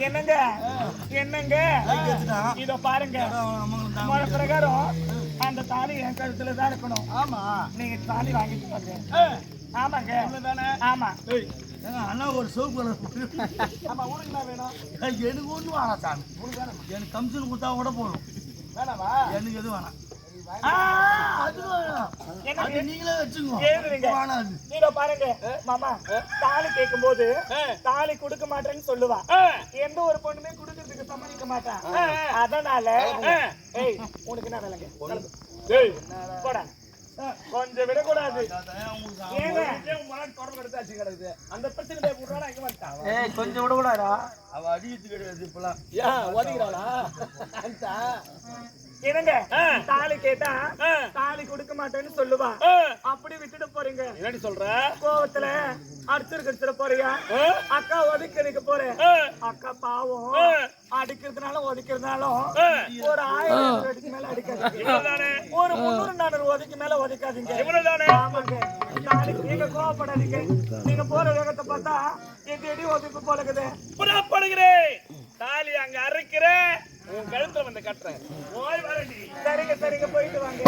என்னங்க என்னங்க இதோ பாருங்க முறை பிரகாரம் அந்த தாலி என் கழுத்துல தான் இருக்கணும். ஆமா நீங்க தாலி வாங்கிட்டு பாருங்க. ஆமாங்க ஆமா அண்ணா ஒரு சோப்பு ஆமா உனக்கு என்ன வேணும்? எனக்கு ஒண்ணு வேணாம் சாமி. எனக்கு கமிஷன் கொடுத்தா கூட போதும். வேணாவா? எனக்கு எதுவும் வேணாம். நீங்களே வச்சுக்கோ. நீங்க பாருங்க மாமா, தாலி கேட்கும் போது தாலி கொடுக்க மாட்டேன்னு சொல்லுவா. எந்த ஒரு பொண்ணுமே கொடுக்கறதுக்கு சம்மதிக்க மாட்டான். அதனால உனக்கு என்ன வேலைங்க? போடா கொஞ்சம் விடக்கூடாது. அந்த பிரச்சனை கொஞ்சம் விடக்கூடாதா? அவ அடிக்கிறது கிடையாது இப்பெல்லாம். ஒதுக்கிறாளா? என்னங்க தாலி கேட்டா தாலி கொடுக்க மாட்டேன்னு சொல்லுவா. அப்படி விட்டுட்டு போறீங்க. என்னடி சொல்ற? கோவத்துல அடிச்சிருக்கிற போறியா? அக்கா ஒதுக்க போறேன். அக்கா பாவம் அடிக்கிறதுனால ஒதுக்கிறதுனாலும் ஒரு 1000 அடிக்கு மேல அடிக்காதீங்க. ஒரு 300 ஒதுக்கு மேல ஒதுக்காதீங்க. ஆமாங்க நீங்க கோவப்படாதீங்க. நீங்க போற வேகத்தை பார்த்தா எங்க எடி ஒதுக்கு போலக்குது. புறப்படுகிறேன். தாலி அங்க அறுக்கிறேன், உன் கழுத்துல வந்து கட்டுறேன். போய் வரடி. சரிங்க போயிட்டு வாங்க.